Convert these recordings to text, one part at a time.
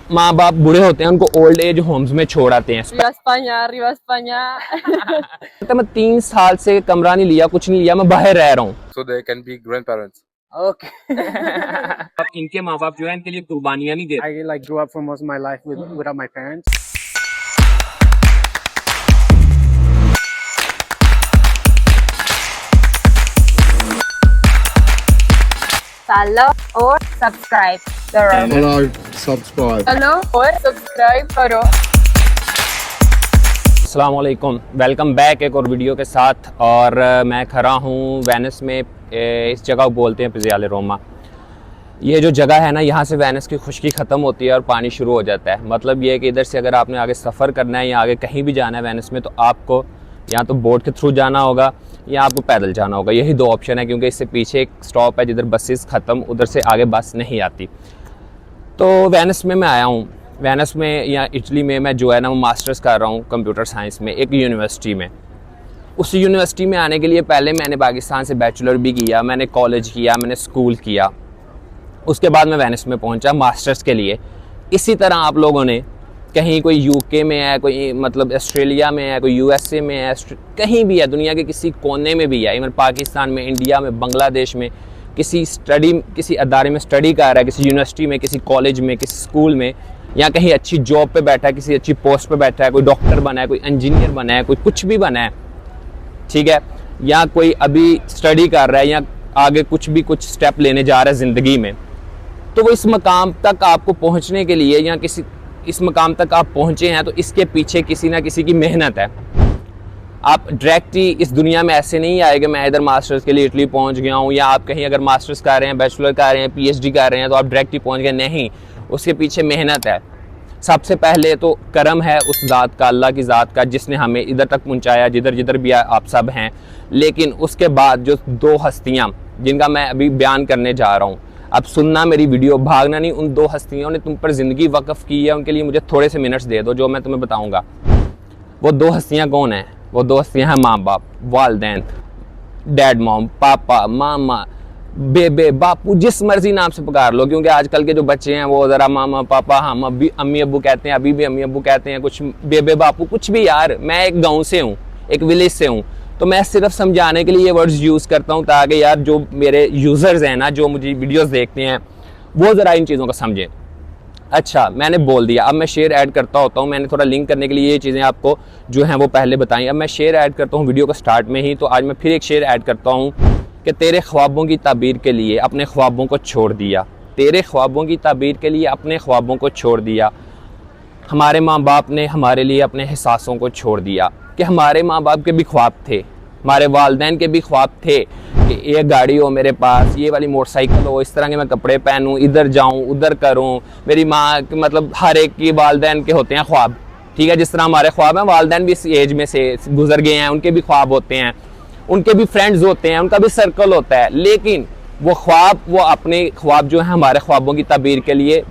माँ बाप बूढ़े होते हैं, उनको ओल्ड एज होम्स में छोड़ आते हैं। Viva España. तो मैं 3 साल से कमरा नहीं लिया, कुछ नहीं लिया, मैं बाहर रह रहा हूँ। So they can be grandparents. Okay. अब इनके माँ बाप जो है इनके लिए कुर्बानियां नहीं देते। I grew up for most of my life without my parents. Follow और subscribe करो। Hello, subscribe. Follow और subscribe करो। अस्सलाम वालेकुम, वेलकम बैक एक और वीडियो के साथ। और मैं खड़ा हूँ वेनिस में, इस जगह को बोलते हैं पिज़्ज़ाले रोमा। ये जो जगह है ना, यहाँ से वेनिस की खुश्की ख़त्म होती है और पानी शुरू हो जाता है। मतलब ये है कि इधर से अगर आपने आगे सफ़र करना है या आगे कहीं भी जाना है वेनिस में, तो आपको या तो बोट के थ्रू जाना होगा या आपको पैदल जाना होगा। यही दो ऑप्शन है, क्योंकि इससे पीछे एक स्टॉप है जिधर बसेस ख़त्म, उधर से आगे बस नहीं आती। तो वेनिस में मैं आया हूँ। वेनिस में या इटली में मैं जो है ना वो मास्टर्स कर रहा हूँ कंप्यूटर साइंस में, एक यूनिवर्सिटी में। उस यूनिवर्सिटी में आने के लिए पहले मैंने पाकिस्तान से बैचलर भी किया, मैंने कॉलेज किया, मैंने स्कूल किया। उसके बाद मैं वेनिस में पहुंचा मास्टर्स के लिए। इसी तरह आप लोगों ने कहीं कोई यूके में है, कोई मतलब ऑस्ट्रेलिया में है, कोई यूएसए में है, कहीं भी है, दुनिया के किसी कोने में भी है, इवन पाकिस्तान में, इंडिया में, बांग्लादेश में, किसी अदारे में स्टडी कर रहा है, किसी यूनिवर्सिटी में, किसी कॉलेज में, किसी स्कूल में, या कहीं अच्छी जॉब पे बैठा है, किसी अच्छी पोस्ट पे बैठा है, कोई डॉक्टर बना है, कोई इंजीनियर बना है, कोई कुछ भी बना है, ठीक है, या कोई अभी स्टडी कर रहा है या आगे कुछ स्टेप लेने जा रहा है ज़िंदगी में। तो वो इस मकाम तक आपको पहुंचने के लिए या इस मकाम तक आप पहुंचे हैं, तो इसके पीछे किसी ना किसी की मेहनत है। आप डायरेक्ट ही इस दुनिया में ऐसे नहीं आए कि मैं इधर मास्टर्स के लिए इटली पहुंच गया हूं, या आप कहीं अगर मास्टर्स कर रहे हैं, बैचलर कर रहे हैं, पीएचडी कर रहे हैं, तो आप डायरेक्ट ही पहुंच गए। नहीं, उसके पीछे मेहनत है। सबसे पहले तो करम है उस ज़ात का, अल्लाह की ज़ात का, जिसने हमें इधर तक पहुँचाया जिधर जिधर भी आप सब हैं। लेकिन उसके बाद जो दो हस्तियाँ जिनका मैं अभी बयान करने जा रहा हूँ, अब सुनना मेरी वीडियो, भागना नहीं। उन दो हस्तियों ने तुम पर ज़िंदगी वक्फ़ की है, उनके लिए मुझे थोड़े से मिनट्स दे दो, जो मैं तुम्हें बताऊँगा। वो दो हस्तियाँ कौन हैं? वो दो हस्तियाँ हैं माँ बाप, वालदैन, डैड मॉम, पापा, मामा, बेबे, बापू, जिस मर्जी नाम से पुकार लो, क्योंकि आजकल के जो बच्चे हैं वो ज़रा मामा, पापा, हम अम्मी अब्बू कहते हैं, अभी भी अम्मी अब्बू कहते हैं, कुछ बेबे, बापू, कुछ भी। यार मैं एक गाँव से हूँ, एक विलेज से हूँ, तो मैं सिर्फ समझाने के लिए ये वर्ड्स यूज़ करता हूँ, ताकि यार जो मेरे यूज़र्स हैं ना, जो मुझे वीडियोज़ देखते हैं, वो ज़रा इन चीज़ों को समझें। अच्छा, मैंने बोल दिया, अब मैं शेयर ऐड करता होता हूँ। मैंने थोड़ा लिंक करने के लिए ये चीज़ें आपको जो हैं वो पहले बताई। अब मैं शेयर ऐड करता हूँ वीडियो को स्टार्ट में ही। तो आज मैं फिर एक शेयर ऐड करता हूँ कि तेरे ख्वाबों की ताबीर के लिए अपने ख्वाबों को छोड़ दिया। तेरे ख्वाबों की ताबीर के लिए अपने ख्वाबों को छोड़ दिया। हमारे माँ बाप ने हमारे लिए अपने एहसासों को छोड़ दिया। कि हमारे माँ बाप के भी ख्वाब थे, हमारे वालिदैन के भी ख्वाब थे कि ये गाड़ी हो मेरे पास, ये वाली मोटरसाइकिल हो, इस तरह के मैं कपड़े पहनूं, इधर जाऊं, उधर करूं। मेरी माँ मतलब हर एक की वालिदैन के होते हैं ख्वाब, ठीक है। जिस तरह हमारे ख्वाब हैं, वालिदैन भी इस एज में से गुजर गए हैं, उनके भी ख्वाब होते हैं, उनके भी फ्रेंड्स होते हैं, उनका भी सर्कल होता है। लेकिन वो ख्वाब, वो अपने ख्वाब जो है हमारे ख्वाबों की ताबीर के लिए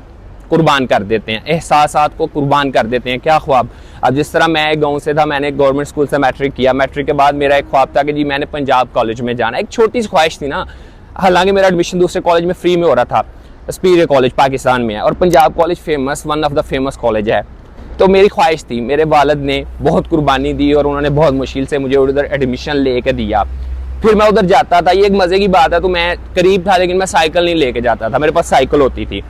कुर्बान कर देते हैं, एहसासात को कुर्बान कर देते हैं। क्या ख्वाब? अब जिस तरह मैं एक गांव से था, मैंने गवर्नमेंट स्कूल से मैट्रिक किया। मैट्रिक के बाद मेरा एक ख्वाब था कि जी मैंने पंजाब कॉलेज में जाना। एक छोटी सी ख्वाहिश थी ना, हालांकि मेरा एडमिशन दूसरे कॉलेज में फ्री में हो रहा था। स्पीरियर कॉलेज पाकिस्तान में है और Punjab college famous, one of the famous college है। तो मेरी ख्वाहिश थी, मेरे वालिद ने बहुत कुर्बानी दी और उन्होंने बहुत मुश्किल से मुझे उधर एडमिशन लेके दिया। फिर मैं उधर जाता था, ये एक मज़े की बात है। तो मैं करीब था, लेकिन मैं साइकिल नहीं लेके जाता था, मेरे पास साइकिल होती थी।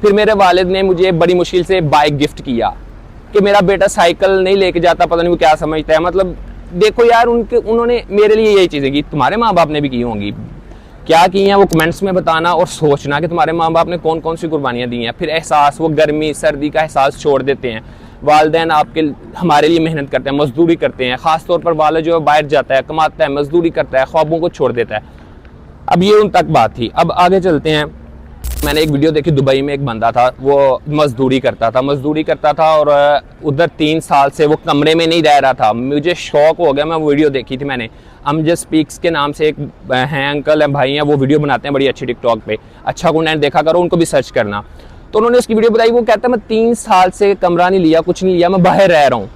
फिर मेरे वालिद ने मुझे बड़ी मुश्किल से बाइक गिफ्ट किया कि मेरा बेटा साइकिल नहीं लेके जाता, पता नहीं वो क्या समझता है। मतलब देखो यार, उन्होंने मेरे लिए यही चीज़ें की, तुम्हारे माँ बाप ने भी की होंगी। क्या की हैं वो कमेंट्स में बताना और सोचना कि तुम्हारे माँ बाप ने कौन कौन सी कुर्बानियाँ दी हैं। फिर एहसास, वो गर्मी सर्दी का एहसास छोड़ देते हैं। वालिदैन आपके हमारे लिए मेहनत करते हैं, मजदूरी करते हैं। ख़ास तौर पर वालिद जो है बाहर जाता है, कमाता है, मजदूरी करता है, ख्वाबों को छोड़ देता है। अब ये उन तक बात थी। अब आगे चलते हैं। मैंने एक वीडियो देखी, दुबई में एक बंदा था, वो मजदूरी करता था और उधर 3 साल से वो कमरे में नहीं रह रहा था। मुझे शौक हो गया, मैं वो वीडियो देखी थी मैंने। अमजद स्पीक्स के नाम से एक हैं, अंकल हैं, भाई हैं, वो वीडियो बनाते हैं बड़ी अच्छी टिकटॉक पे। अच्छा कंटेंट देखा करो, उनको भी सर्च करना। तो उन्होंने उसकी वीडियो बताई। वो कहता है मैं 3 साल से कमरा नहीं लिया, कुछ नहीं लिया, मैं बाहर रह रहा हूँ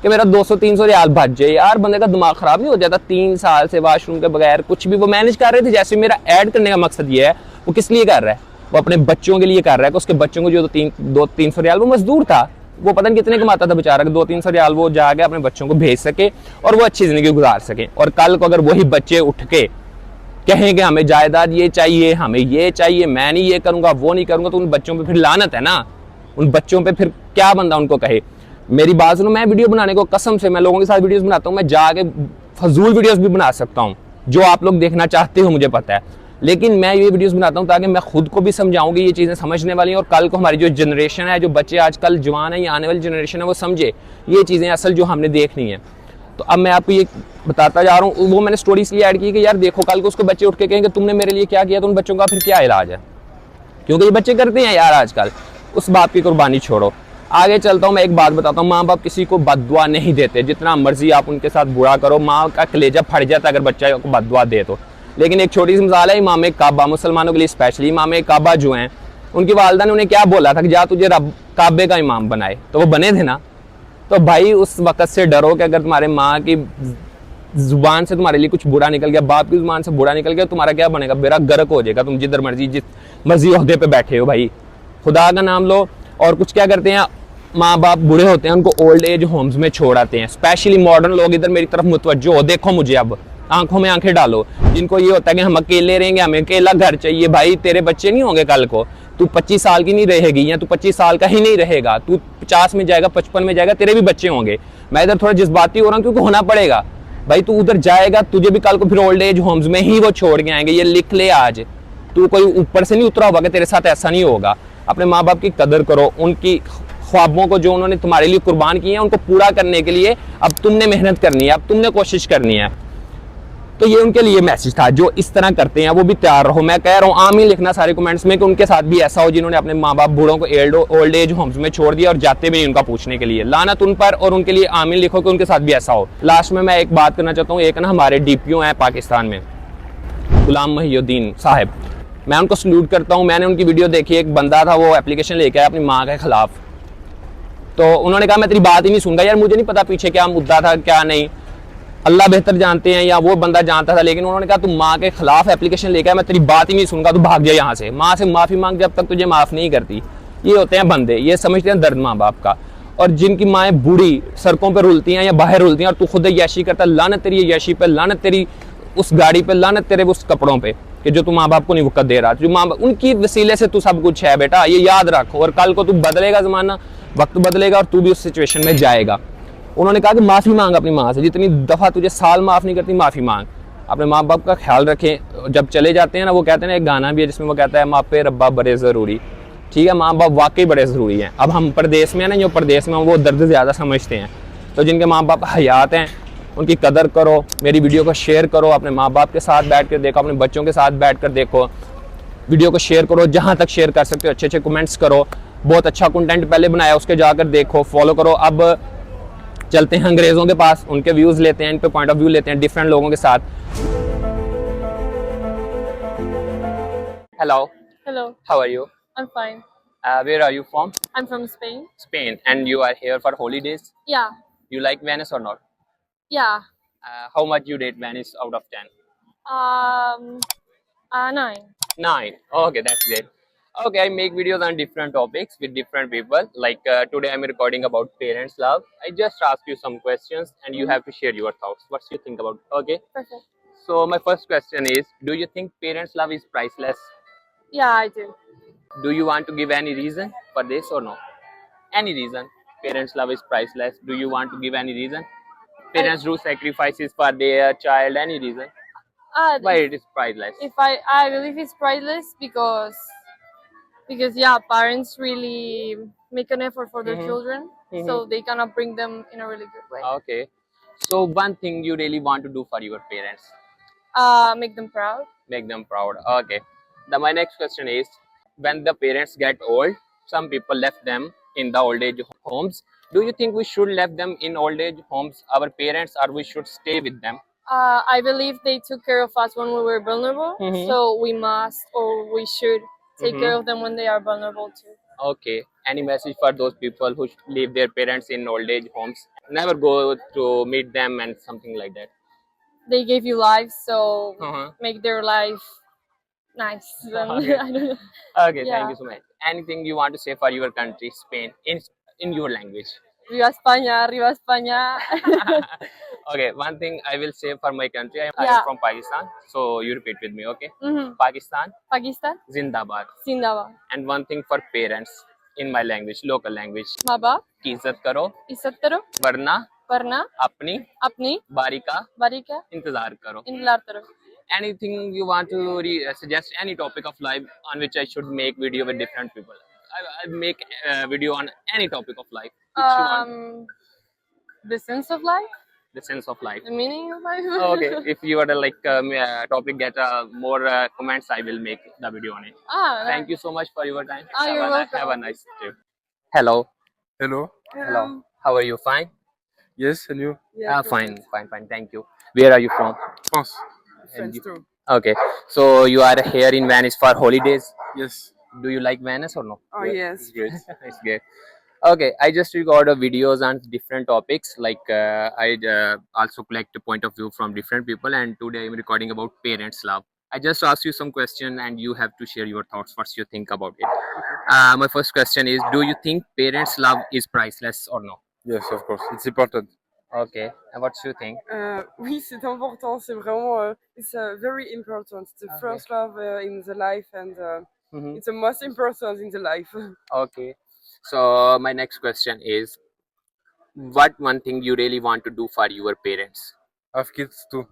कि मेरा 200-300 रियाल बच जाए। यार बंदे का दिमाग ख़राब नहीं हो जाता? 3 साल से वाशरूम के बगैर कुछ भी वो मैनेज कर रहे थे। जैसे मेरा ऐड करने का मकसद ये है, वो किस लिए कर रहा है? वो अपने बच्चों के लिए कर रहा है कि उसके बच्चों को जो 200-300 रियाल, वो मजदूर था, वो पता नहीं कितने कमाता था बेचारा, 200-300 रियाल वो जाके अपने बच्चों को भेज सके और वो अच्छी जिंदगी गुजार सके। और कल को अगर वही बच्चे उठ के कहेंगे हमें जायदाद ये चाहिए, हमें ये चाहिए, मैं नहीं ये करूंगा, वो नहीं करूंगा, तो उन बच्चों पे फिर लानत है ना, उन बच्चों पे फिर क्या बंदा उनको कहे। मेरी बात सुनो, मैं वीडियो बनाने को कसम से मैं लोगों के साथ वीडियोस बनाता हूँ, मैं जाके फजूल वीडियोस भी बना सकता हूँ जो आप लोग देखना चाहते हो, मुझे पता है, लेकिन मैं ये वीडियोस बनाता हूँ ताकि मैं खुद को भी समझाऊं कि ये चीज़ें समझने वाली हैं और कल को हमारी जो जनरेशन है, जो बच्चे आजकल जवान है या आने वाली जनरेशन है, वो समझे ये चीज़ें असल जो हमने देखनी है। तो अब मैं आपको ये बताता जा रहा हूँ, वो मैंने स्टोरी इसलिए ऐड की कि यार देखो कल को उसके बच्चे उठ के कहेंगे तुमने मेरे लिए क्या किया, तो उन बच्चों का फिर क्या इलाज है, क्योंकि ये बच्चे करते हैं यार आजकल। उस बाप की कुर्बानी छोड़ो, आगे चलता हूँ। मैं एक बात बताता हूँ, माँ बाप किसी को बददुआ नहीं देते, जितना मर्जी आप उनके साथ बुरा करो, माँ का कलेजा फट जाता है अगर बच्चा को बददुआ दे तो। लेकिन एक छोटी सी मिसाल है इमाम काबा, मुसलमानों के लिए स्पेशली इमाम काबा जो हैं, उनकी वालदा ने उन्हें क्या बोला था कि जा तुझे रब काबे का इमाम बनाए, तो वो बने थे ना। तो भाई उस वक़्त से डरो कि अगर तुम्हारे माँ की जुबान से तुम्हारे लिए कुछ बुरा निकल गया, बाप की जुबान से बुरा निकल गया, तुम्हारा क्या बनेगा, बेड़ा गर्क हो जाएगा। तुम जिधर मर्जी जिस मर्जी ओहदे पे बैठे हो, भाई खुदा का नाम लो। और कुछ क्या करते हैं, माँ बाप बूढ़े होते हैं, उनको ओल्ड एज होम्स में छोड़ आते हैं। स्पेशली मॉडर्न लोग इधर मेरी तरफ मुतवज्जो हो, देखो मुझे अब, आंखों में आंखें डालो, जिनको ये होता है कि हम अकेले रहेंगे, हमें अकेला घर चाहिए। भाई तेरे बच्चे नहीं होंगे कल को, तू 25 साल की नहीं रहेगी या तू 25 साल का ही नहीं रहेगा, तू 50 में जाएगा, 55 में जाएगा, तेरे भी बच्चे होंगे। मैं इधर थोड़ा जज्बाती हो रहा हूँ क्योंकि होना पड़ेगा भाई, तू उधर जाएगा, तुझे भी कल को फिर ओल्ड एज होम्स में ही वो छोड़ के आएंगे, ये लिख ले आज। तू कोई ऊपर से नहीं उतरा होगा कि तेरे साथ ऐसा नहीं होगा। अपने माँ बाप की कदर करो, उनकी ख्वाबों को जो उन्होंने तुम्हारे लिए कुर्बान किए हैं उनको पूरा करने के लिए अब तुमने मेहनत करनी है, अब तुमने कोशिश करनी है। तो ये उनके लिए मैसेज था, जो इस तरह करते हैं वो भी तैयार रहो। मैं कह रहा हूँ आमीन लिखना सारे कमेंट्स में कि उनके साथ भी ऐसा हो जिन्होंने अपने माँ बाप बूढ़ों को ओल्ड एज होम्स में छोड़ दिया और जाते भी नहीं उनका पूछने के लिए। लानत उन पर, और उनके लिए आमीन लिखो कि उनके साथ भी ऐसा हो। लास्ट में मैं एक बात करना चाहता हूँ, एक ना हमारे डीपीओ हैं पाकिस्तान में, गुलाम मोहिउद्दीन साहब, मैं उनको सल्यूट करता हूँ। मैंने उनकी वीडियो देखी, एक बंदा था वो एप्लीकेशन लेके आया अपनी माँ के खिलाफ, तो उन्होंने कहा मैं तेरी बात ही नहीं सुनूंगा। यार मुझे नहीं पता पीछे क्या मुद्दा था क्या नहीं, अल्लाह बेहतर जानते हैं या वो बंदा जानता था, लेकिन उन्होंने कहा तुम माँ के खिलाफ एप्लीकेशन लेकर आया, मैं तेरी बात ही नहीं सुनूंगा, तू भाग जा यहाँ से। माँ से माफ़ी मांग जब तक तुझे माफ़ नहीं करती। ये होते हैं बंदे, ये समझते हैं दर्द माँ बाप का। और जिनकी माएँ बूढ़ी सड़कों पर रुलती हैं या बाहर रुलती हैं और तू खुद याशी करता, लानत तेरी याशी पे, लानत तेरी उस गाड़ी पे, लानत तेरे उस कपड़ों पे कि जो तू माँ बाप को नहीं वक़्त दे रहा। जो माँ बाप उनकी वसीले से तू सब कुछ है बेटा, ये याद रखो। और कल को तू बदलेगा, ज़माना वक्त बदलेगा और तू भी उस सिचुएशन में जाएगा। उन्होंने कहा कि माफ़ी मांग अपनी माँ से, जितनी दफ़ा तुझे साल माफ़ नहीं करती माफ़ी मांग। अपने माँ बाप का ख्याल रखें। जब चले जाते हैं ना, वो कहते हैं ना, एक गाना भी है जिसमें वो कहता है माँ पे रब्बा बड़े ज़रूरी। ठीक है, माँ बाप वाकई बड़े ज़रूरी हैं। अब हम प्रदेश में है ना, जो प्रदेश में वो दर्द ज़्यादा समझते हैं, तो जिनके माँ बाप हयात हैं उनकी कदर करो। मेरी वीडियो को शेयर करो, अपने माँ बाप के साथ बैठ कर देखो, अपने बच्चों के साथ बैठ कर देखो, वीडियो को शेयर करो जहाँ तक शेयर कर सकते हो, अच्छे अच्छे कमेंट्स करो। बहुत अच्छा कंटेंट पहले बनाया, उसके जाकर देखो, फॉलो करो। अब चलते हैं अंग्रेज़ों के पास, उनके व्यूज़ लेते हैं, इन पे पॉइंट ऑफ व्यू लेते हैं डिफरेंट लोगों के साथ। Hello, Hello, how are you? I'm fine. Where are you from? I'm from Spain. Spain. And you are here for holidays? Yeah, You like Venice or not? yeah. How much you rate Venice out of 10? Um, 9. 9. Okay, that's great. Okay, I make videos on different topics with different people. Like today I'm recording about parents' love. I just ask you some questions and you have to share your thoughts. What do you think about it? Okay. Perfect. So my first question is, do you think parents' love is priceless? Yeah, I do. Do you want to give any reason for this or no? Any reason? Parents' love is priceless. Do you want to give any reason? Parents do sacrifices for their child. Any reason? Why it is priceless? If I believe it's priceless because yeah, parents really make an effort for their children, so they cannot bring them in a really good way. Okay. So one thing you really want to do for your parents, Make them proud. make them proud. Okay. My next question is, when the parents get old, some people left them in the old age homes. Do you think we should left them in old age homes, our parents, or we should stay with them? I believe they took care of us when we were vulnerable, so we must or we should take care of them when they are vulnerable too. Okay. Any message for those people who leave their parents in old age homes? Never go to meet them and something like that. They gave you life, so Uh-huh. make their life nice. Then Okay. I don't know. Okay, thank Yeah. you so much. Anything you want to say for your country, Spain, in your language? Viva España, Viva España. Okay, one thing I will say for my country. I am Yeah. from Pakistan, so you repeat with me, okay? Mhm. Pakistan, Pakistan, Zindabad. Zindabad. And one thing for parents in my language, local language. माँ बाप की इज्जत करो इज्जत करो वरना वरना अपनी अपनी बारी का बारी का इंतजार करो. इंतजार करो. Anything you want to suggest, any topic of life on which I should make video with different people? I make a video on any topic of life which you want. The sense of life, The sense of life. the meaning of life. Okay, if you are like topic get more comments, I will make the video on it. Thank you so much for your time. You're welcome. Have a nice day. Hello. Hello. Hello. How are you? Fine. Yes, and you? Fine. Thank you. Where are you from? France. And you? Okay, so you are here in Venice for holidays. Yes. Do you like Venice or no? Oh yes. It's great. It's great. Okay, I just record videos on different topics. Like I also collect a point of view from different people, and today I'm recording about parents' love. I just ask you some question, and you have to share your thoughts. What you think about it? My first question is: do you think parents' love is priceless or no? Yes, of course. It's important. Okay, and what you think? Oui, c'est important. C'est vraiment. It's very important. It's the first love in the life, and Mhm. it's the most important in the life. Okay, so my next question is: what one thing you really want to do for your parents? Have kids too,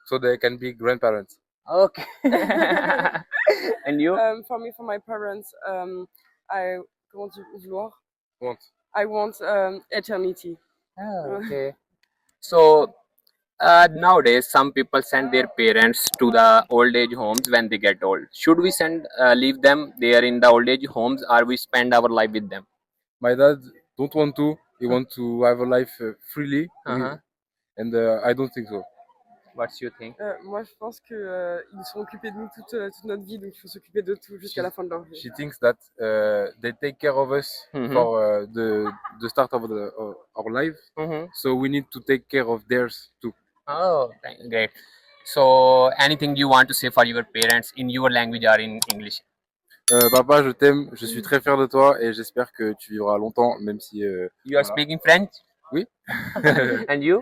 so they can be grandparents. Okay. And you? For me, for my parents, I comment vouloir. Want. I want eternity. Okay. So nowadays, some people send their parents to the old age homes when they get old. Should we leave them there in the old age homes, or we spend our life with them? My dad don't want to. He want to have a life freely, Uh-huh. and I don't think so. What you think? Moi, je pense que ils sont occupés de nous toute notre vie, donc il faut s'occuper de tout jusqu'à la fin de leur vie. She thinks that they take care of us Mhm. for the start of our life, so we need to take care of theirs too. Oh, great. So, anything you want to say for your parents in your language or in English? Papa, je t'aime, je suis très fier de toi et j'espère que tu vivras longtemps, même si. You are Voilà. speaking French? Oui. And you?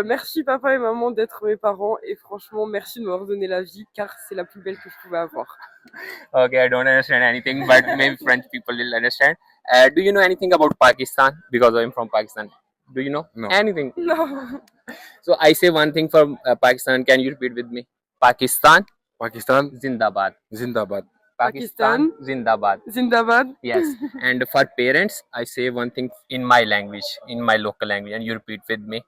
Merci papa et maman d'être mes parents et franchement merci de m'avoir donné la vie car c'est la plus belle que je pouvais avoir. Okay, I don't understand anything, but maybe French people will understand. Do you know anything about Pakistan? Because I'm from Pakistan. Do you know No. anything? Non. So I say one thing for Pakistan. Can you repeat with me? Pakistan, Pakistan, Zindabad. Zindabad. Pakistan, Zindabad. Zindabad. Yes. And for parents, I say one thing in my language, in my local language, and you repeat with me.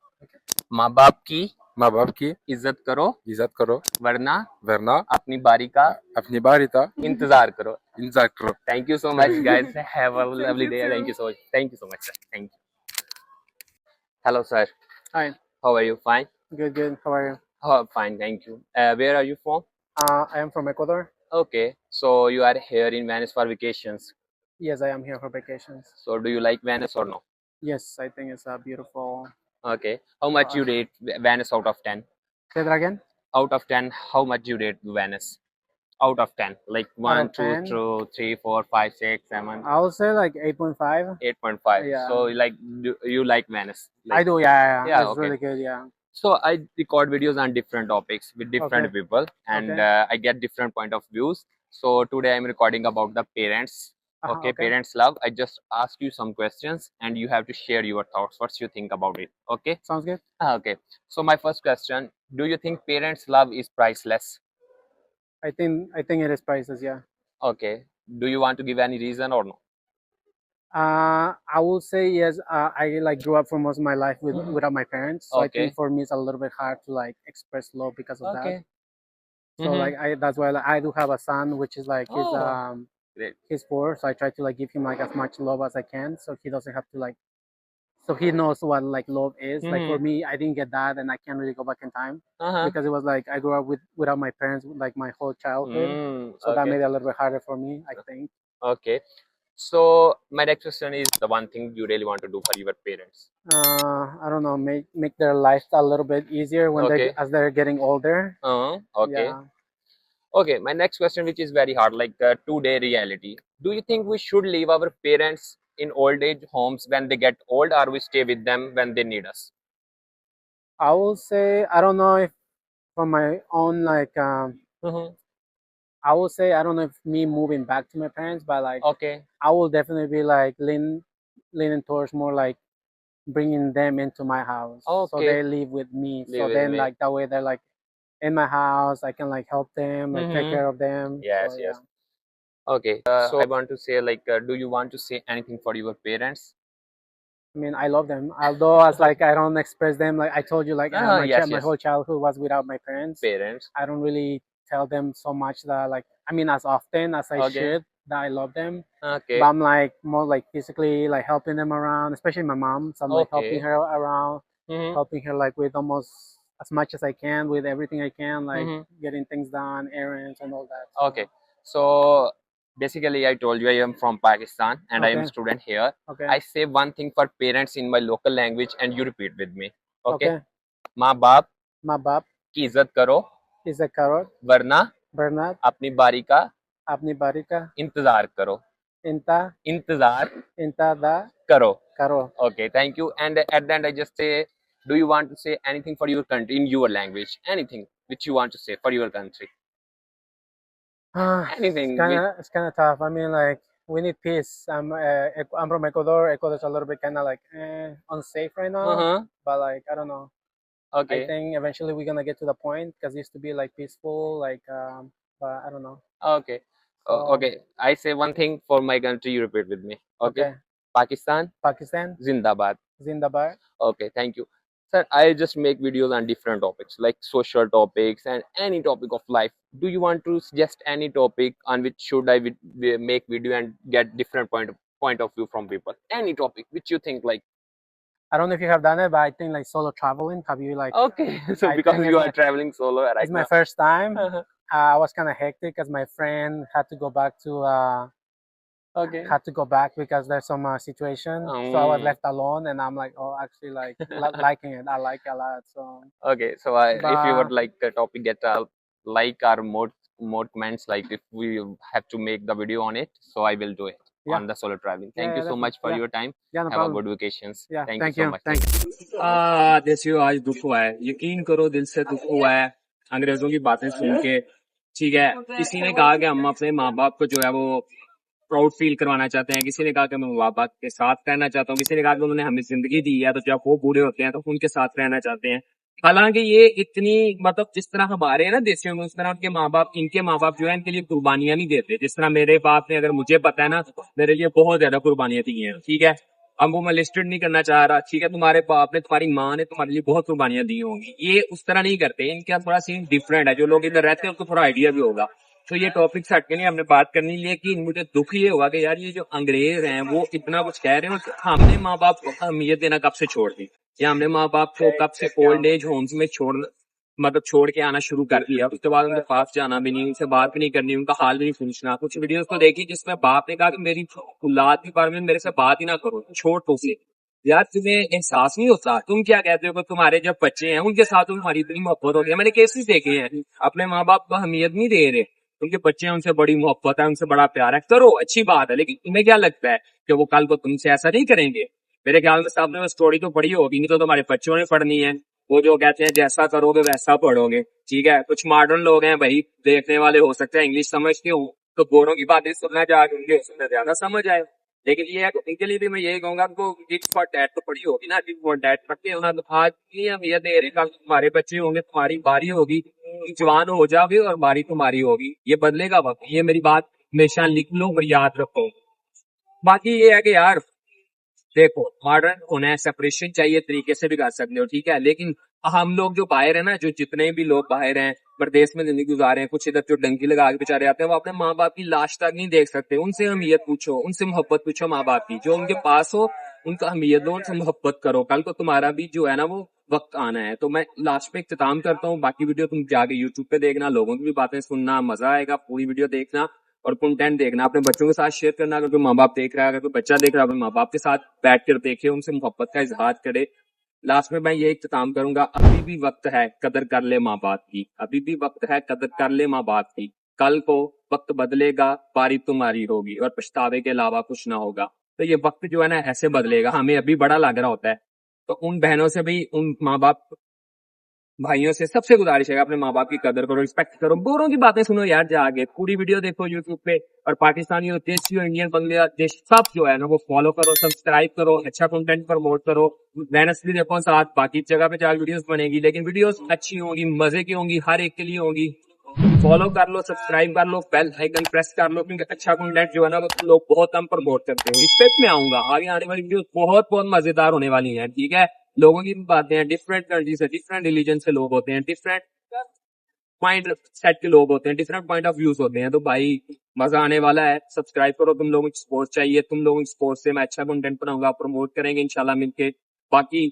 माँ बाप की माँ बाप की इज्जत करो इज्जत करो वरना वरना अपनी बारी का अपनी बारी का इंतजार करो. इंतजार करो. Thank you so much, guys. Have a lovely day. Thank you so much. Thank you so much, sir. Thank you. Hello, sir. Hi. How are you? Fine. Good. How are you? Oh, fine. Thank you. Where are you from? I am from Ecuador. Okay. So you are here in Venice for vacations. Yes, I am here for vacations. So do you like Venice or no? Yes, I think it's beautiful. Okay. How much you rate Venice out of 10? Say that again. Out of 10, how much you rate Venice? Out of 10, like 1, of 2, 10? 3, 4, 5, 6, 7, I would say like 8.5. 8.5. Yeah. So you like Venice? I Like, do, yeah. Yeah, It's okay. really good, yeah. So I record videos on different topics with different Okay. people, and Okay. I get different point of views. So today I'm recording about the parents. Okay, Okay. parents love. I just ask you some questions, and you have to share your thoughts. What you think about it? Okay. Sounds good. Okay. So my first question: do you think parents love is priceless? I think it is priceless, yeah. Okay. Do you want to give any reason or no? I would say yes. I like grew up for most of my life without my parents, so I Okay. think for me it's a little bit hard to like express love because of that. Okay. So Mhm. like that's why like, I do have a son, which is like Oh. Great. he's 4, so I try to like give him like as much love as I can, so he doesn't have to like, so he knows what like love is. Like for Mhm. me, I didn't get that, and I can't really go back in time Uh-huh. because it was like I grew up without my parents like my whole childhood, so that Okay. made it a little bit harder for me, I think. Okay. So my next question is the one thing you really want to do for your parents. I don't know, make their life a little bit easier when Okay. as they're getting older. Okay. Yeah. Okay, my next question, which is very hard, like today reality. Do you think we should leave our parents in old age homes when they get old, or we stay with them when they need us? I will say I don't know if from my own like Mm-hmm. I will say I don't know if me moving back to my parents, but like Okay. I will definitely be like leaning towards more like bringing them into my house, so Okay. they live with me. Live So with then me. like that way they're like in my house. I can like help them, like take Mm-hmm. care of them. Yes, So yes. yeah. Okay. So I want to say, like, do you want to say anything for your parents? I mean, I love them. Although as like I don't express them, like I told you, like Yes, my yes. whole childhood was without my parents. Parents. I don't really tell them so much that like I mean as often as I Okay. should that I love them. Okay. But I'm like more like physically like helping them around, especially my mom. So I'm like helping Okay. her around, Mm-hmm. helping her like with almost as much as I can with everything I can, like Mm-hmm. getting things done, errands and all that. So, Okay. So basically, I told you I am from Pakistan and I am a Okay. student here. Okay. I say one thing for parents in my local language and you repeat with me. Okay. Okay. माँ बाप माँ बाप की इज्जत करो इसे करो वरना वरना अपनी बारी का अपनी बारी का इंतजार करो. इंता इंतजार इंता दा करो. करो. Okay, thank you. And at the end, I just say, do you want to say anything for your country in your language? Anything which you want to say for your country? Anything. It's kind of tough. I mean, like we need peace. I'm from Ecuador. Ecuador's a little bit kind of like unsafe right now. Uh-huh. But like I don't know. I Okay. think eventually we're gonna get to the point because it used to be like peaceful, like but I don't know. Okay. So Okay. I say one thing for my country. You repeat with me. Okay. okay, Pakistan, Pakistan, Zindabad. Zindabad. Okay. Thank you. Sir, I just make videos on different topics like social topics and any topic of life. Do you want to suggest any topic on which should I make video and get different point of view from people? Any topic which you think like. I don't know if you have done it, but I think like solo traveling. Have you like? Okay. So I because think you it's are traveling solo right It's my now. first time. Uh-huh. I was kind of hectic because my friend had to go back to Okay. had to go back because there's some situation. So I was Mm. left alone, and I'm like, oh, actually, like liking it. I like it a lot. So, Okay, so if you would but like the topic get a like or more comments, like if we have to make the video on it, so I will do it yeah, on the solo traveling. Thank yeah, you so definitely. much for Yeah, your time. yeah, no Have a problem. good vacations. Yeah, Thank you thank so you, much. thank you. देसियो आज दुख हुआ है, यकीन करो दिल से दुख हुआ है अंग्रेजों की बातें सुन के. ठीक है, किसी ने कहा कि हम अपने माँ बाप को जो है वो प्राउड फील करवाना चाहते हैं, किसी ने कहा कि मैं माँ बाप के साथ रहना चाहता हूँ, किसी ने कहा कि उन्होंने हमें जिंदगी दी है तो जब वो बूढ़े होते हैं तो उनके साथ रहना चाहते हैं. हालांकि ये इतनी मतलब जिस तरह हमारे हैं ना देशियों में, उस तरह उनके माँ बाप, इनके माँ बाप जो है इनके लिए कुर्बानियां नहीं देते. जिस तरह मेरे बाप ने, अगर मुझे पता है ना, मेरे लिए बहुत ज्यादा कुर्बानियां दी हैं. ठीक है, अब वो मैं लिस्टेड नहीं करना चाह रहा. ठीक है, तुम्हारे बाप ने, तुम्हारी माँ ने तुम्हारे लिए बहुत कुर्बानियां दी होंगी. ये उस तरह नहीं करते, इनका थोड़ा सीन डिफरेंट है. जो लोग इधर रहते हैं उनको थोड़ा आइडिया भी होगा. तो ये टॉपिक हट के नहीं हमने बात करनी, लेकिन मुझे दुख ये हुआ कि यार ये जो अंग्रेज हैं वो इतना कुछ कह रहे हैं, हमने माँ बाप को अहमियत देना कब से छोड़ दी, या हमने माँ बाप को कब से ओल्ड एज होम्स में छोड़ के आना शुरू कर दिया. उसके बाद उनके पास जाना भी नहीं, उनसे बात भी नहीं करनी, उनका हाल भी नहीं पूछना. कुछ वीडियोस तो देखी जिसमें बाप ने कहा कि मेरी औलाद के बारे में मेरे से बात ही ना करो, छोड़ तो से. यार तुम्हें एहसास नहीं होता? तुम क्या कहते हो कि तुम्हारे जब बच्चे हैं उनके साथ तुम्हारी इतनी मोहब्बत होती है. मैंने केसेस देखे हैं, अपने माँ बाप को अहमियत नहीं दे रहे, उनके बच्चे हैं उनसे बड़ी मोहब्बत है, उनसे बड़ा प्यार है. करो, अच्छी बात है, लेकिन तुम्हें क्या लगता है कि वो कल को तुमसे ऐसा नहीं करेंगे? मेरे ख्याल में साहब ने वो स्टोरी तो पढ़ी होगी, नहीं तो तुम्हारे बच्चों ने पढ़नी है. वो जो कहते हैं जैसा करोगे वैसा पढ़ोगे. ठीक है, कुछ मॉडर्न लोग हैं भाई, देखने वाले हो सकते हैं इंग्लिश समझते हो, तो गोरों की बातें सुनना चाहते होंगे, उसमें ज्यादा समझ आए. लेकिन ये है कि इनके लिए भी मैं यही कहूंगा, उनको टिप्स फॉर डैड तो पड़ी होगी ना, टिप्स फॉर डैड पढ़ते हो ना, तो आज ये हम ये दे रहे, कल तुम्हारे बच्चे होंगे, तुम्हारी बारी होगी, तुम जवान हो जाओगे और बारी तुम्हारी होगी. ये बदलेगा वक्त, ये मेरी बात हमेशा लिख लो और याद रखो. बाकी ये है कि यार देखो, मॉडर्न होना है, सेपरेशन चाहिए, तरीके से भी कर सकते हो. ठीक है, लेकिन हम लोग जो बाहर है ना, जो जितने भी लोग बाहर हैं, प्रदेश में जिंदगी गुजारे हैं, कुछ इधर जो डंकी लगा के बेचारे आते हैं, वो अपने माँ बाप की लाश तक नहीं देख सकते. उनसे अहमियत पूछो, उनसे मोहब्बत पूछो माँ बाप की, जो उनके पास हो उनका अहमियत दो, उनसे मोहब्बत करो. कल को तुम्हारा भी जो है ना वो वक्त आना है. तो मैं लास्ट पे इख्तिताम करता हूँ. बाकी वीडियो तुम जाके यूट्यूब पे देखना, लोगों की भी बातें सुनना, मजा आएगा. पूरी वीडियो देखना और कंटेंट देखना, अपने बच्चों के साथ शेयर करना. अगर कोई माँ बाप देख रहा है, अगर कोई बच्चा देख रहा है, अपने माँ बाप के साथ बैठ कर देखे, उनसे मोहब्बत का इजहार करे. लास्ट में मैं ये इख्तिताम करूंगा, अभी भी वक्त है, कदर कर ले माँ बाप की. अभी भी वक्त है, कदर कर ले माँ बाप की. कल को वक्त बदलेगा, बारी तुम्हारी होगी और पछतावे के अलावा कुछ ना होगा। तो ये वक्त जो है ना ऐसे बदलेगा, हमें अभी बड़ा लग रहा होता है। तो उन बहनों से भी, उन माँ बाप भाइयों से सबसे गुजारिश है अपने माँ बाप की कदर करो, रिस्पेक्ट करो, बूढ़ों की बातें सुनो यार जाके, पूरी वीडियो देखो यूट्यूब पे। और पाकिस्तानी हो, देसी हो, इंडियन, बांग्लादेश, सब जो है ना वो फॉलो करो, सब्सक्राइब करो, अच्छा कंटेंट प्रमोट करो। वेनस भी देखो, साथ बाकी जगह पे 4 वीडियोस बनेगी, लेकिन वीडियोस अच्छी होंगी, मजे की होंगी, हर एक के लिए होंगी। फॉलो कर लो, सब्सक्राइब कर लो, बेल आइकन प्रेस कर लो, क्योंकि अच्छा कंटेंट जो है ना वो तुम लोग बहुत कम प्रमोट करते हो। इस पे मैं आऊंगा, आगे आने वाली वीडियो बहुत बहुत मजेदार होने वाली है, ठीक है। लोगों की भी बातें हैं, डिफरेंट कंट्री से, डिफरेंट रिलीजन से लोग होते हैं, डिफरेंट माइंड सेट के लोग होते हैं, डिफरेंट पॉइंट ऑफ व्यूज होते हैं। तो भाई मजा आने वाला है, सब्सक्राइब करो। तुम लोगों को सपोर्ट चाहिए, तुम लोगों की सपोर्ट से मैं अच्छा कंटेंट बनाऊंगा, प्रमोट करेंगे इंशाल्लाह मिलके। बाकी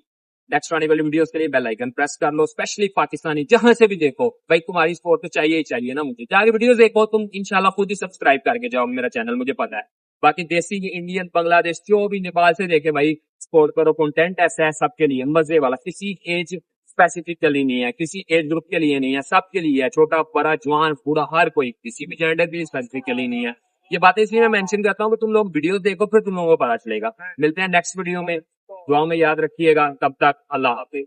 नेक्स्ट आने वाली वीडियोस के लिए बेल आइकन प्रेस कर लो, स्पेशली पाकिस्तानी जहां से भी देखो भाई, तुम्हारी सपोर्ट तो चाहिए ही चाहिए ना मुझे। जाके वीडियोस देखो तुम, इंशाल्लाह खुद ही सब्सक्राइब करके जाओ मेरा चैनल, मुझे पता है। बाकी देसी, इंडियन, बांग्लादेश, जो भी नेपाल से देखे भाई, सपोर्ट करो। कंटेंट ऐसा है सबके लिए, मजे वाला, किसी एज स्पेसिफिकली नहीं है, किसी एज ग्रुप के लिए नहीं है, सबके लिए है, छोटा बड़ा जवान बूढ़ा हर कोई, किसी भी जेंडर की स्पेसिफिकली नहीं है। ये बातें इसलिए मैं मेंशन करता हूँ कि तुम लोग वीडियो देखो, फिर तुम लोगों को पता चलेगा। मिलते हैं नेक्स्ट वीडियो में, दुआओं में याद रखिएगा, तब तक अल्लाह हाफिज।